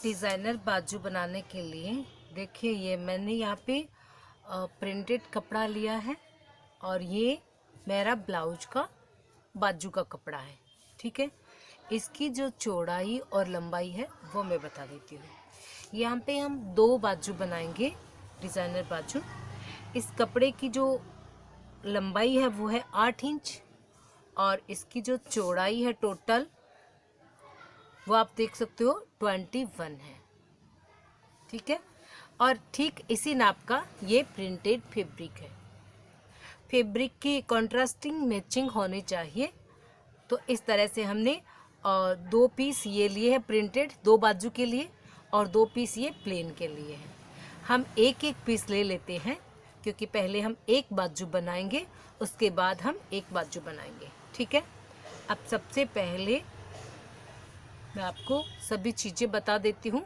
Designer बाजू बनाने के लिए देखिए, ये मैंने यहाँ पे प्रिंटेड कपड़ा लिया है और ये मेरा ब्लाउज का बाजू का कपड़ा है। ठीक है, इसकी जो चौड़ाई और लंबाई है वो मैं बता देती हूँ। यहाँ पे हम 2 बाजू बनाएंगे, डिज़ाइनर बाजू। इस कपड़े की जो लंबाई है वो है 8 इंच और इसकी जो चौड़ाई है टोटल वो आप देख सकते हो 21 है। ठीक है, और ठीक इसी नाप का ये प्रिंटेड फैब्रिक है। फैब्रिक की कॉन्ट्रास्टिंग मैचिंग होनी चाहिए। तो इस तरह से हमने 2 पीस ये लिए हैं प्रिंटेड, 2 बाजू के लिए, और 2 पीस ये प्लेन के लिए हैं। हम एक एक पीस ले लेते हैं क्योंकि पहले हम एक बाजू बनाएंगे, उसके बाद हम एक बाजू बनाएंगे। ठीक है, अब सबसे पहले मैं आपको सभी चीज़ें बता देती हूँ।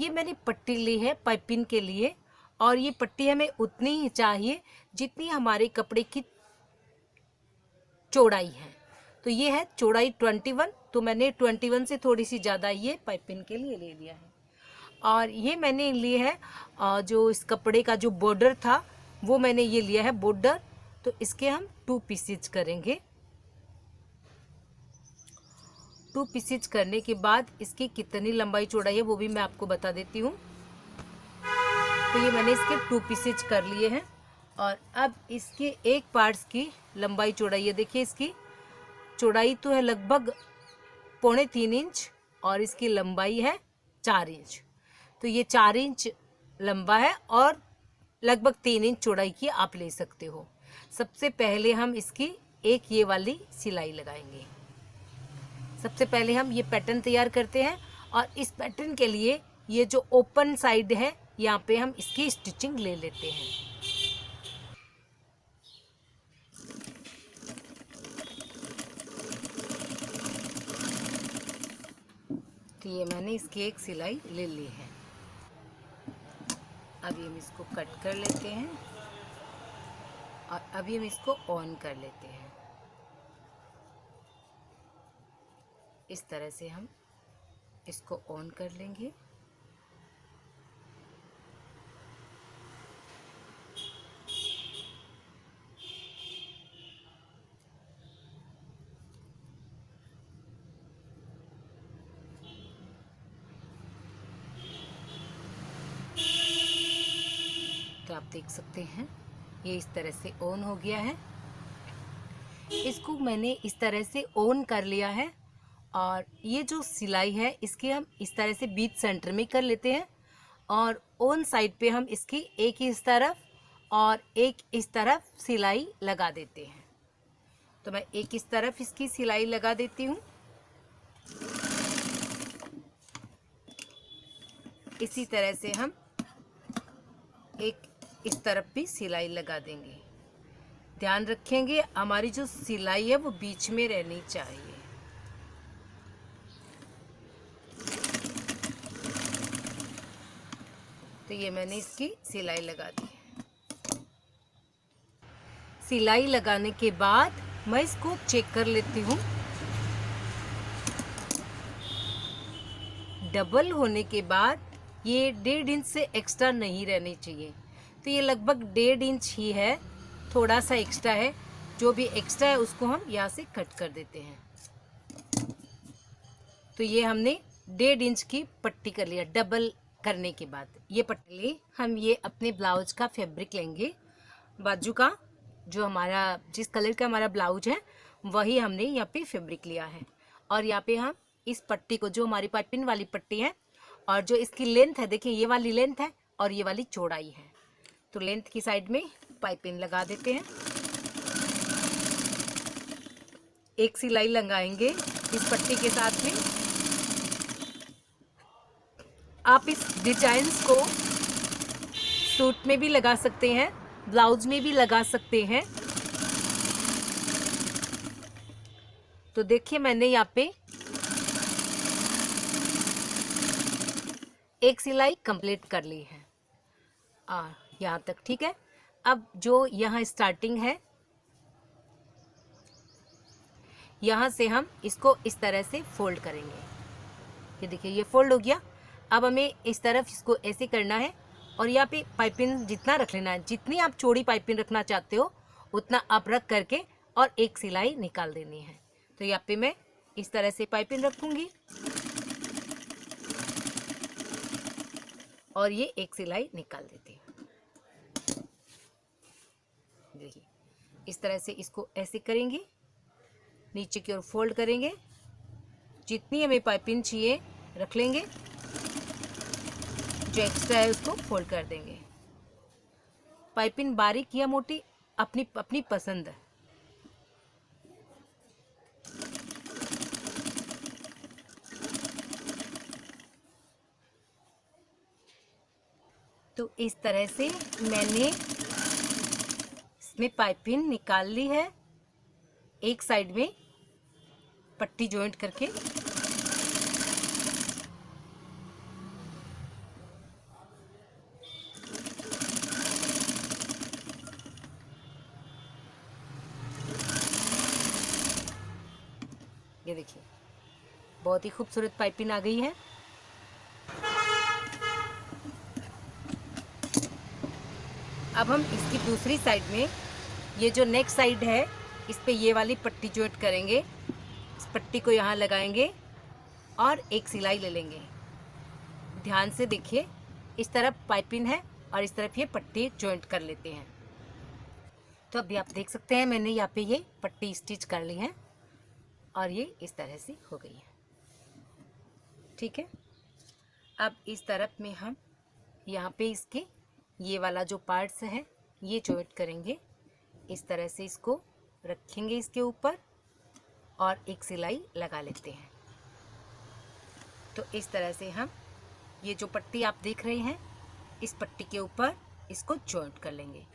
ये मैंने पट्टी ली है पाइपिंग के लिए, और ये पट्टी हमें उतनी ही चाहिए जितनी हमारे कपड़े की चौड़ाई है। तो ये है चौड़ाई 21, तो मैंने 21 से थोड़ी सी ज़्यादा ये पाइपिंग के लिए ले लिया है। और ये मैंने लिए है जो इस कपड़े का जो बॉर्डर था वो मैंने ये लिया है बॉर्डर। तो इसके हम 2 पीसेज करेंगे। 2 पीसेज करने के बाद इसकी कितनी लंबाई चौड़ाई है वो भी मैं आपको बता देती हूँ। तो ये मैंने इसके 2 पीसेज कर लिए हैं और अब इसके एक पार्ट्स की लंबाई चौड़ाई है। देखिए, इसकी चौड़ाई तो है लगभग 3.25 इंच और इसकी लंबाई है 4 इंच। तो ये 4 इंच लंबा है और लगभग 3 इंच चौड़ाई की आप ले सकते हो। सबसे पहले हम इसकी एक ये वाली सिलाई लगाएंगे। सबसे पहले हम ये पैटर्न तैयार करते हैं और इस पैटर्न के लिए ये जो ओपन साइड है यहाँ पे हम इसकी स्टिचिंग ले लेते हैं। तो ये मैंने इसकी एक सिलाई ले ली है। अभी हम इसको कट कर लेते हैं और अभी हम इसको ऑन कर लेते हैं। इस तरह से हम इसको ऑन कर लेंगे। तो आप देख सकते हैं ये इस तरह से ऑन हो गया है। इसको मैंने इस तरह से ऑन कर लिया है और ये जो सिलाई है इसके हम इस तरह से बीच सेंटर में कर लेते हैं और ऑन साइड पे हम इसकी एक इस तरफ और एक इस तरफ सिलाई लगा देते हैं। तो मैं एक इस तरफ इसकी सिलाई लगा देती हूँ। इसी तरह से हम एक इस तरफ भी सिलाई लगा देंगे। ध्यान रखेंगे हमारी जो सिलाई है वो बीच में रहनी चाहिए। तो ये मैंने इसकी सिलाई लगा दी है। सिलाई लगाने के बाद मैं इसको चेक कर लेती हूँ। डबल होने के बाद ये 1.5 इंच से एक्स्ट्रा नहीं रहनी चाहिए। तो ये लगभग 1.5 इंच ही है, थोड़ा सा एक्स्ट्रा है। जो भी एक्स्ट्रा है उसको हम यहाँ से कट कर देते हैं। तो ये हमने 1.5 इंच की पट्टी कर लिया। डबल करने के बाद ये पट्टी हम ये अपने ब्लाउज का फैब्रिक लेंगे। बाजू का जो हमारा जिस कलर का हमारा ब्लाउज है वही हमने यहाँ पे फैब्रिक लिया है और यहाँ पे हम इस पट्टी को, जो हमारी पाइपिंग वाली पट्टी है और जो इसकी लेंथ है, देखिए ये वाली लेंथ है और ये वाली चौड़ाई है। तो लेंथ की साइड में पाइपिंग लगा देते हैं। एक सिलाई लगाएंगे इस पट्टी के साथ में। आप इस डिजाइन्स को सूट में भी लगा सकते हैं, ब्लाउज में भी लगा सकते हैं। तो देखिए मैंने यहाँ पे एक सिलाई कंप्लीट कर ली है यहाँ तक। ठीक है, अब जो यहाँ स्टार्टिंग है यहाँ से हम इसको इस तरह से फोल्ड करेंगे। ये देखिए ये फोल्ड हो गया। अब हमें इस तरफ इसको ऐसे करना है और यहाँ पे पाइपिंग जितना रख लेना है, जितनी आप चौड़ी पाइपिंग रखना चाहते हो उतना आप रख करके और एक सिलाई निकाल देनी है। तो यहाँ पे मैं इस तरह से पाइपिंग रखूँगी और ये एक सिलाई निकाल देती हूँ। देखिए इस तरह से इसको ऐसे करेंगे, नीचे की ओर फोल्ड करेंगे, जितनी हमें पाइपिंग चाहिए रख लेंगे, जो एक्स्ट्रा है उसको फोल्ड कर देंगे। पाइपिंग बारीक या मोटी अपनी अपनी पसंद है। तो इस तरह से मैंने इसमें पाइपिंग निकाल ली है, एक साइड में पट्टी जॉइंट करके। ये देखिए बहुत ही खूबसूरत पाइपिंग आ गई है। अब हम इसकी दूसरी साइड में, ये जो नेक्स्ट साइड है, इस पे ये वाली पट्टी जॉइंट करेंगे। इस पट्टी को यहाँ लगाएंगे और एक सिलाई ले लेंगे। ध्यान से देखिए, इस तरफ पाइपिंग है और इस तरफ ये पट्टी जॉइंट कर लेते हैं। तो अभी आप देख सकते हैं मैंने यहाँ पे ये पट्टी स्टिच कर ली है और ये इस तरह से हो गई है। ठीक है, अब इस तरफ में हम यहाँ पे इसके ये वाला जो पार्ट्स है ये जॉइंट करेंगे। इस तरह से इसको रखेंगे इसके ऊपर और एक सिलाई लगा लेते हैं। तो इस तरह से हम ये जो पट्टी आप देख रहे हैं, इस पट्टी के ऊपर इसको जॉइंट कर लेंगे।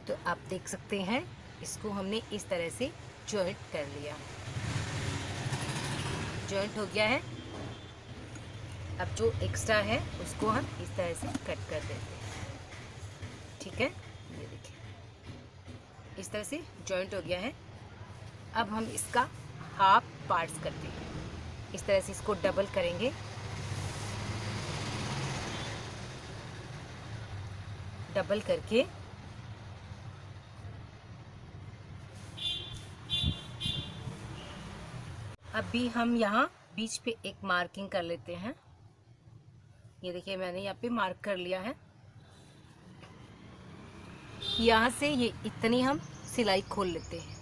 तो आप देख सकते हैं इसको हमने इस तरह से जॉइंट कर लिया, जॉइंट हो गया है। अब जो एक्स्ट्रा है उसको हम इस तरह से कट कर देते हैं। ठीक है, ये देखिए इस तरह से जॉइंट हो गया है। अब हम इसका हाफ पार्ट्स करते हैं। इस तरह से इसको डबल करेंगे, डबल करके अभी हम यहाँ बीच पे एक मार्किंग कर लेते हैं। ये देखिए मैंने यहाँ पे मार्क कर लिया है। यहाँ से ये इतनी हम सिलाई खोल लेते हैं।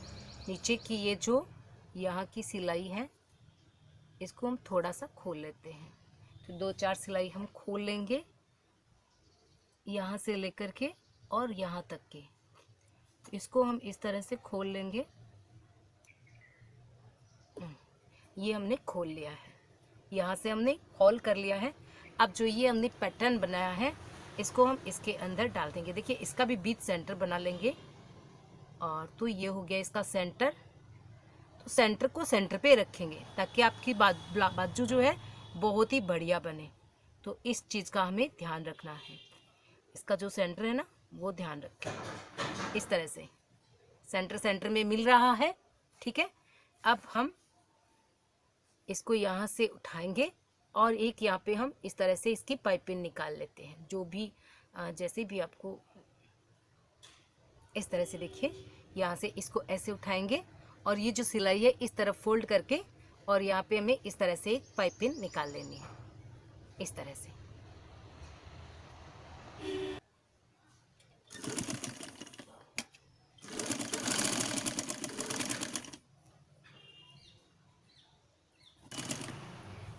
नीचे की ये जो यहाँ की सिलाई है इसको हम थोड़ा सा खोल लेते हैं। तो 2-4 सिलाई हम खोल लेंगे, यहाँ से लेकर के और यहाँ तक के। इसको हम इस तरह से खोल लेंगे। ये हमने खोल लिया है, यहाँ से हमने होल कर लिया है। अब जो ये हमने पैटर्न बनाया है इसको हम इसके अंदर डाल देंगे। देखिए इसका भी बीच सेंटर बना लेंगे। और तो ये हो गया इसका सेंटर। तो सेंटर को सेंटर पे रखेंगे ताकि आपकी बाजू जो है बहुत ही बढ़िया बने। तो इस चीज़ का हमें ध्यान रखना है, इसका जो सेंटर है ना वो ध्यान रखें। इस तरह से सेंटर में मिल रहा है। ठीक है, अब हम इसको यहाँ से उठाएंगे और एक यहाँ पे हम इस तरह से इसकी पाइपिंग निकाल लेते हैं। जो भी जैसे भी आपको इस तरह से देखिए, यहाँ से इसको ऐसे उठाएंगे और ये जो सिलाई है इस तरफ फोल्ड करके और यहाँ पे हमें इस तरह से एक पाइपिंग निकाल लेनी है। इस तरह से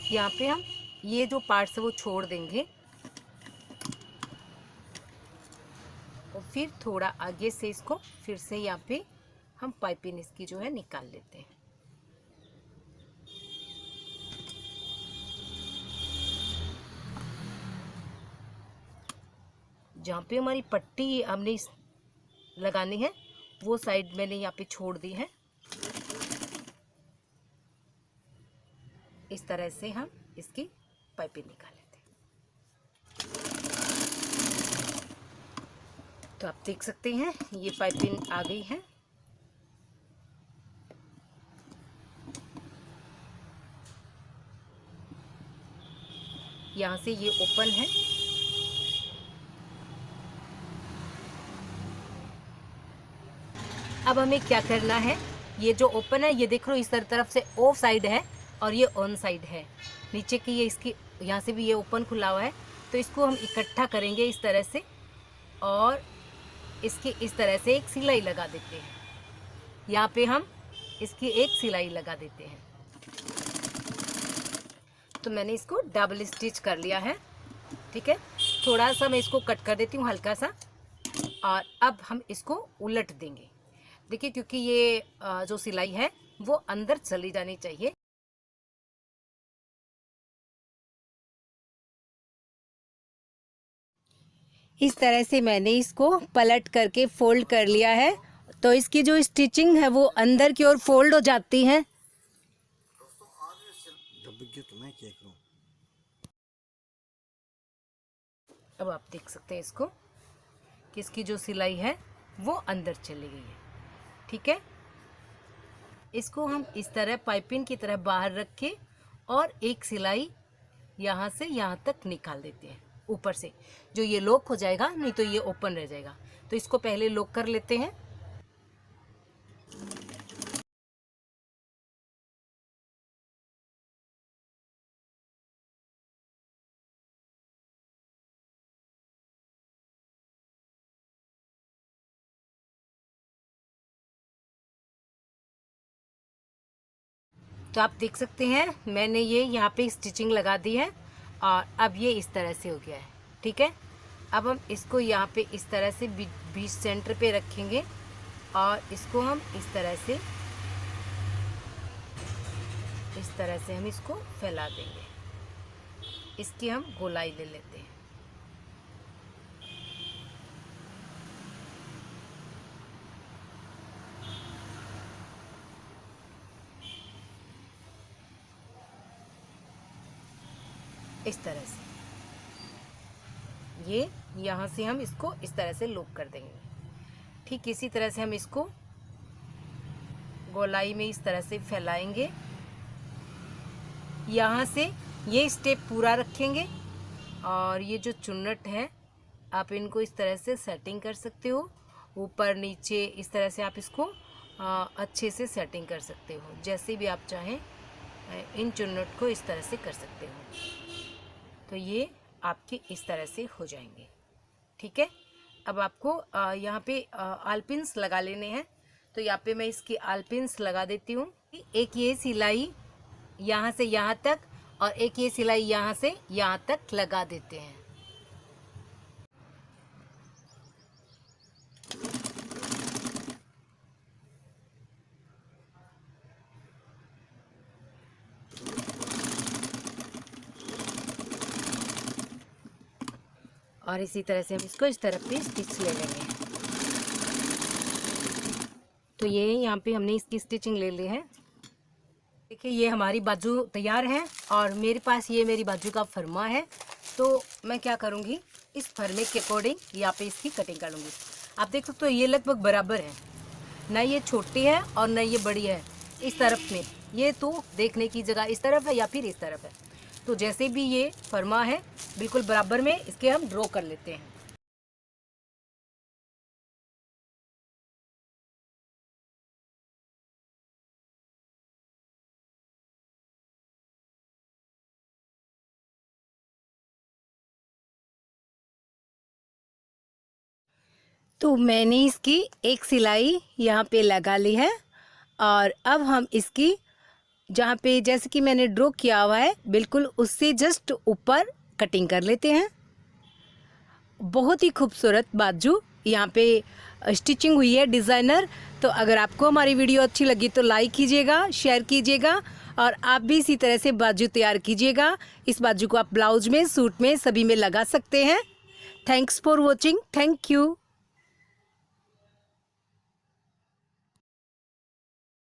यहाँ पे हम ये जो पार्ट्स है वो छोड़ देंगे और फिर थोड़ा आगे से इसको फिर से यहाँ पे हम पाइपिंग इसकी जो है निकाल लेते हैं। जहाँ पे हमारी पट्टी हमने लगानी है वो साइड मैंने यहाँ पे छोड़ दी है। इस तरह से हम इसकी पाइपिंग निकाल लेते हैं। तो आप देख सकते हैं ये पाइपिंग आ गई है। यहाँ से ये ओपन है। अब हमें क्या करना है, ये जो ओपन है ये देख लो इस तरफ से ऑफ साइड है और ये ऑन साइड है। नीचे की ये इसकी यहाँ से भी ये ओपन खुला हुआ है। तो इसको हम इकट्ठा करेंगे इस तरह से और इसकी इस तरह से एक सिलाई लगा देते हैं। यहाँ पे हम इसकी एक सिलाई लगा देते हैं। तो मैंने इसको डबल स्टिच कर लिया है। ठीक है, थोड़ा सा मैं इसको कट कर देती हूँ हल्का सा, और अब हम इसको उलट देंगे। देखिए क्योंकि ये जो सिलाई है वो अंदर चली जानी चाहिए। इस तरह से मैंने इसको पलट करके फोल्ड कर लिया है, तो इसकी जो स्टिचिंग है वो अंदर की ओर फोल्ड हो जाती है। अब आप देख सकते हैं इसको कि इसकी जो सिलाई है वो अंदर चली गई है। ठीक है, इसको हम इस तरह पाइपिंग की तरह बाहर रख के और एक सिलाई यहाँ से यहाँ तक निकाल देते हैं ऊपर से। जो ये लॉक हो जाएगा, नहीं तो ये ओपन रह जाएगा। तो इसको पहले लॉक कर लेते हैं। तो आप देख सकते हैं मैंने ये यहाँ पे स्टिचिंग लगा दी है और अब ये इस तरह से हो गया है। ठीक है, अब हम इसको यहाँ पे इस तरह से बीच सेंटर पे रखेंगे और इसको हम इस तरह से हम इसको फैला देंगे। इसकी हम गोलाई ले लेते हैं। इस तरह से ये यहाँ से हम इसको इस तरह से लॉक कर देंगे। ठीक इसी तरह से हम इसको गोलाई में इस तरह से फैलाएंगे। यहाँ से ये स्टेप पूरा रखेंगे और ये जो चुन्नट है आप इनको इस तरह से सेटिंग कर सकते हो, ऊपर नीचे इस तरह से आप इसको अच्छे से सेटिंग कर सकते हो। जैसे भी आप चाहें इन चुन्नट को इस तरह से कर सकते हो। तो ये आपके इस तरह से हो जाएंगे। ठीक है, अब आपको यहाँ पे आलपिन्स लगा लेने हैं। तो यहाँ पे मैं इसकी आलपिन्स लगा देती हूँ। एक ये सिलाई यहाँ से यहाँ तक और एक ये सिलाई यहाँ से यहाँ तक लगा देते हैं। और इसी तरह से हम इसको इस तरफ पे स्टिच ले लेंगे। तो ये यहाँ पे हमने इसकी स्टिचिंग ले ली है। देखिए ये हमारी बाजू तैयार है और मेरे पास ये मेरी बाजू का फरमा है। तो मैं क्या करूँगी, इस फरमे के अकॉर्डिंग यहाँ पे इसकी कटिंग कर लूँगी। आप देख सकते हो ये लगभग बराबर है, ना ये छोटी है और ना ये बड़ी है। इस तरफ में ये तो देखने की जगह इस तरफ है या फिर इस तरफ है। तो जैसे भी ये फरमा है बिल्कुल बराबर में इसके हम ड्रॉ कर लेते हैं। तो मैंने इसकी एक सिलाई यहाँ पे लगा ली है और अब हम इसकी जहाँ पे जैसे कि मैंने ड्रॉ किया हुआ है बिल्कुल उससे जस्ट ऊपर कटिंग कर लेते हैं। बहुत ही खूबसूरत बाजू यहाँ पे स्टिचिंग हुई है डिज़ाइनर। तो अगर आपको हमारी वीडियो अच्छी लगी तो लाइक कीजिएगा, शेयर कीजिएगा और आप भी इसी तरह से बाजू तैयार कीजिएगा। इस बाजू को आप ब्लाउज में, सूट में, सभी में लगा सकते हैं। Thanks for watching. Thank you.